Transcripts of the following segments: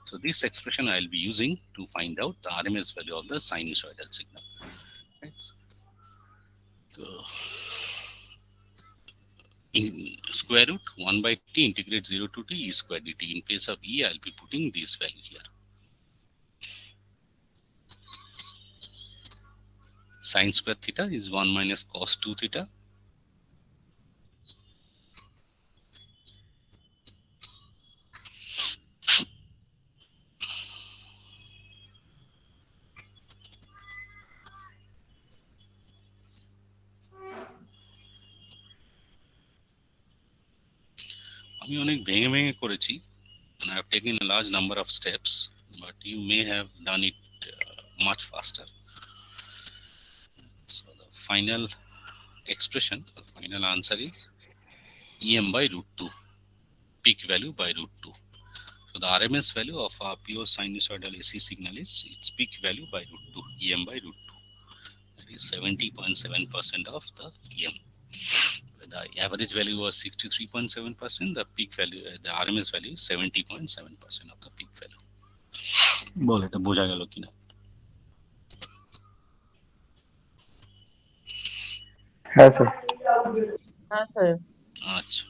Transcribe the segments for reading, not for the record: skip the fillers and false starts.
So this expression I will be using to find out the RMS value of the sinusoidal signal. Right? So in square root 1 by t integrate 0 to t e square dt. In place of e, I'll be putting this value here. Sin square theta is 1 minus cos 2 theta. আমি অনেক ভেঙে ভেঙে করেছি, and I have taken a large number of steps, but you may have done it much faster. So the final expression, the final answer is Em by root 2, peak value by root 2. So the RMS value of a pure sinusoidal AC signal is its peak value by root 2, Em by root 2. That is 70.7% of the Em. The average value was 63.7%. The peak value, the RMS value is 70.7% of the peak value. বল এটা বোঝা গেল কিনা? হ্যাঁ sir. হ্যাঁ sir. আচ্ছা,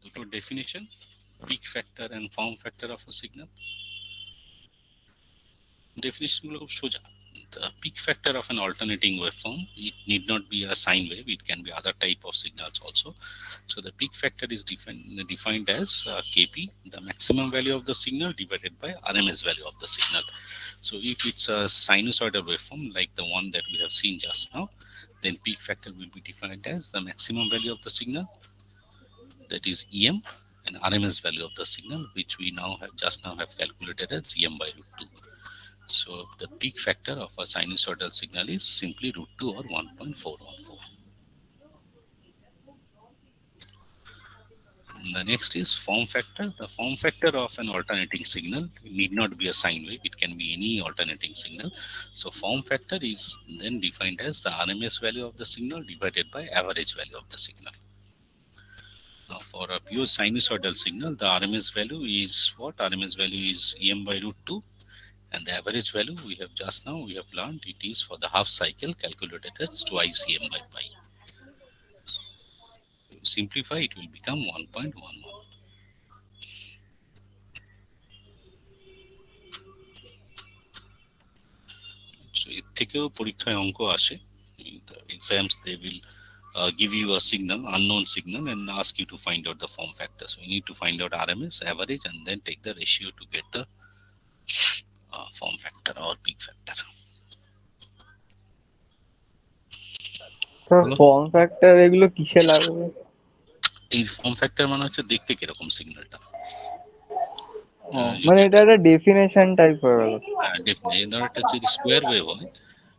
দুটো definition, peak factor and form factor of a signal. Definition গুলো খুব সোজা. The peak factor of an alternating waveform, it need not be a sine wave, it can be other type of signals also. So the peak factor is defined as Kp, the maximum value of the signal divided by RMS value of the signal. So if it's a sinusoidal waveform like the one that we have seen just now, then peak factor will be defined as the maximum value of the signal, that is Em, and RMS value of the signal, which we now have calculated as Em by root 2. So the peak factor of a sinusoidal signal is simply root 2 or 1.414. The next is form factor. The form factor of an alternating signal need not be a sine wave, it can be any alternating signal. So form factor is then defined as the RMS value of the signal divided by average value of the signal. Now for a pure sinusoidal signal, the RMS value is what? RMS value is Em by root 2. And the average value we have learned it is for the half cycle calculated as twice Em by pi. To simplify, it will become 1.11. So এর থেকেও পরীক্ষায় অঙ্ক আসে. In the exams they will give you a signal, unknown signal, and ask you to find out the form factor. So you need to find out RMS, average, and then take the ratio to get the form factor or peak factor. Sir form factor এগুলো কিসে লাগবে? এই form factor মানে হচ্ছে দেখতে কিরকম সিগন্যালটা, মানে এটা একটা ডেফিনেশন টাইপ হয়ে গেল। ডেফিনেটলি ধর এটা যদি স্কোয়ার ওয়েভ হয়,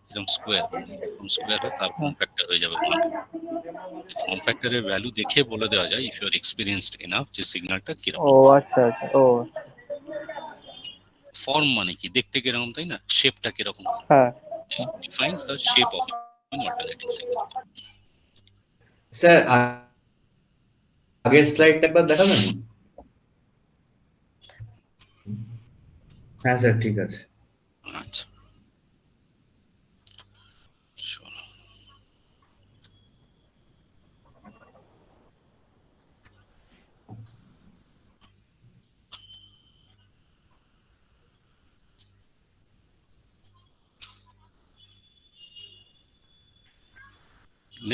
এরকম স্কোয়ার মানে এরকম স্কোয়ার হয়, তার ফর্ম ফ্যাক্টর হয়ে যাবে 1। ফর্ম ফ্যাক্টরের ভ্যালু দেখে বলে দেওয়া যায় if you are experienced enough যে সিগন্যালটা কিরকম। ও আচ্ছা আচ্ছা, ও ফর্ম মানে কি দেখতে কিরকম, তাই না? শেপটা কিরকম, হ্যাঁ, defines the shape of an alternating signal. Sir আগের স্লাইডটা একবার দেখাবেন? হ্যাঁ স্যার ঠিক আছে। আচ্ছা,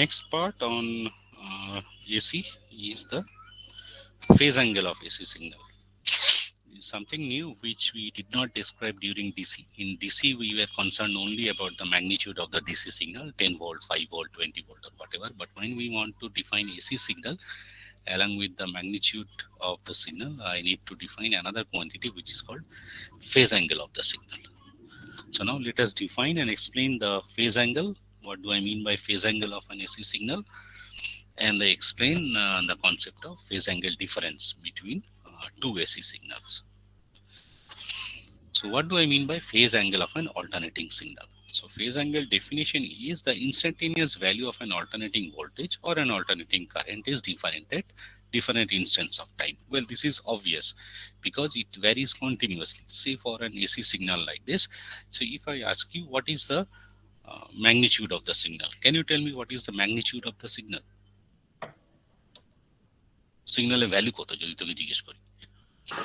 next part on AC is the phase angle of AC signal. Something new which we did not describe during DC. In DC, we were concerned only about the magnitude of the DC signal, 10 volt, 5 volt, 20 volt, or whatever. But when we want to define AC signal, along with the magnitude of the signal, I need to define another quantity which is called phase angle of the signal. So now let us define and explain the phase angle. What do I mean by phase angle of an AC signal? And I explain the concept of phase angle difference between two AC signals. So what do I mean by phase angle of an alternating signal? So phase angle definition is the instantaneous value of an alternating voltage or an alternating current is defined at different instants of time. Well, this is obvious because it varies continuously. Say for an AC signal like this. So if I ask you what is the magnitude of the signal, can you tell me what is the magnitude of the signal? Signal value কত যদি তোকে জিজ্ঞেস করি?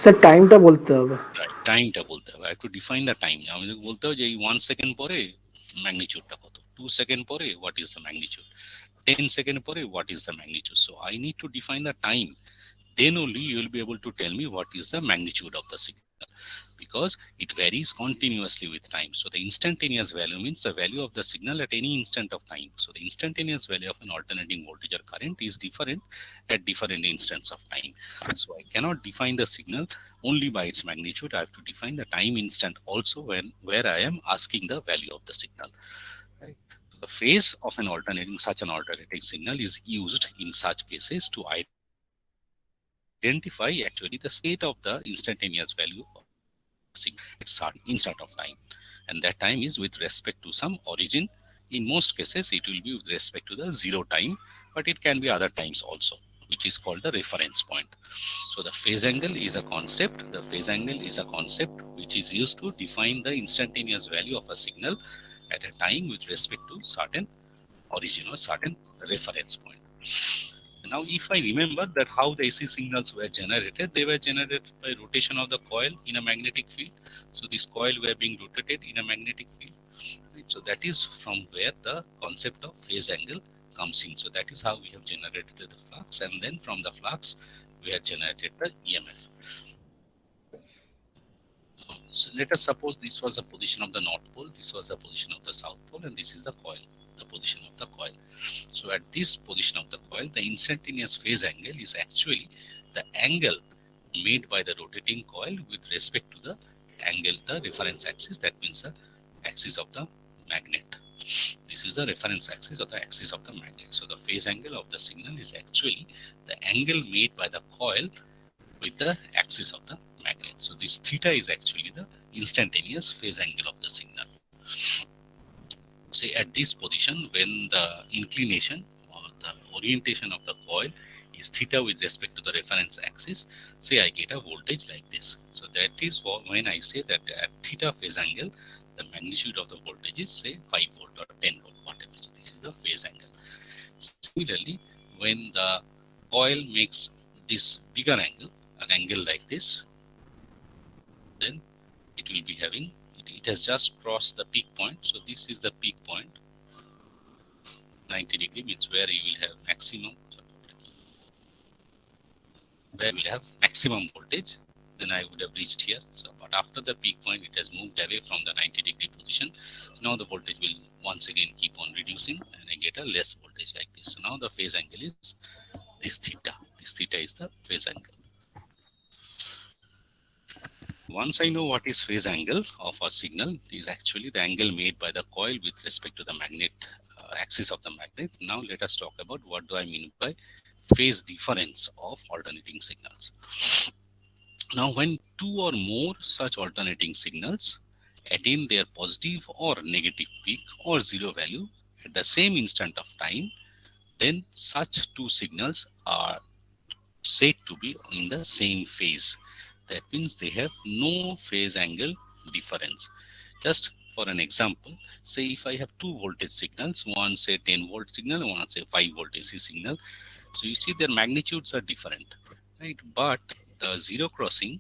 Sir টাইমটা বলতে হবে। Right, টাইমটা বলতে হবে। I have to define the time. আমি বলতে হবে যে এই 1 সেকেন্ড পরে ম্যাগনিটিউডটা কত, 2 সেকেন্ড পরে what is the magnitude, 10 second পরে what is the magnitude. So I need to define the time. Then only you will be able to tell me what is the magnitude of the signal, because it varies continuously with time. So the instantaneous value means the value of the signal at any instant of time. So the instantaneous value of an alternating voltage or current is different at different instants of time. So I cannot define the signal only by its magnitude. I have to define the time instant also where I am asking the value of the signal. Right? So the phase of such an alternating signal is used in such cases to identify actually the state of the instantaneous value of the signal at some instant of time, and that time is with respect to some origin. In most cases it will be with respect to the zero time, but it can be other times also, which is called the reference point. So the phase angle is a concept. The phase angle is a concept which is used to define the instantaneous value of a signal at a time with respect to certain origin or certain reference point. Now, if I remember that how the AC signals were generated, they were generated by rotation of the coil in a magnetic field. So this coil were being rotated in a magnetic field. Right? So that is from where the concept of phase angle comes in. So that is how we have generated the flux, and then from the flux we have generated the EMF. So let us suppose this was the position of the North Pole, this was the position of the South Pole, and this is the coil, the position of the coil. So at this position of the coil, the instantaneous phase angle is actually the angle made by the rotating coil with respect to the angle, the reference axis, that means the axis of the magnet. This is the reference axis or the axis of the magnet. So the phase angle of the signal is actually the angle made by the coil with the axis of the magnet. So this theta is actually the instantaneous phase angle of the signal. Say at this position, when the inclination or the orientation of the coil is theta with respect to the reference axis, say I get a voltage like this. So that is when I say that at theta phase angle, the magnitude of the voltage is say 5 volt or 10 volt, whatever. So this is the phase angle. Similarly, when the coil makes this bigger angle, an angle like this, then it will be having, it has just crossed the peak point. So this is the peak point. 90 degree means where you will have maximum, where we will have maximum voltage. Then I would have reached here. So, but after the peak point, it has moved away from the 90 degree position. So now the voltage will once again keep on reducing, and I get a less voltage like this. So now the phase angle is this theta. This theta is the phase angle. Once I know what is phase angle of a signal, it is actually the angle made by the coil with respect to the magnet, axis of the magnet. Now let us talk about what do I mean by phase difference of alternating signals. Now when two or more such alternating signals attain their positive or negative peak or zero value at the same instant of time, then such two signals are said to be in the same phase. That means they have no phase angle difference. Just for an example, say if I have two voltage signals, one say 10 volt signal, one say 5 volt AC signal. So you see their magnitudes are different, right? But the zero crossing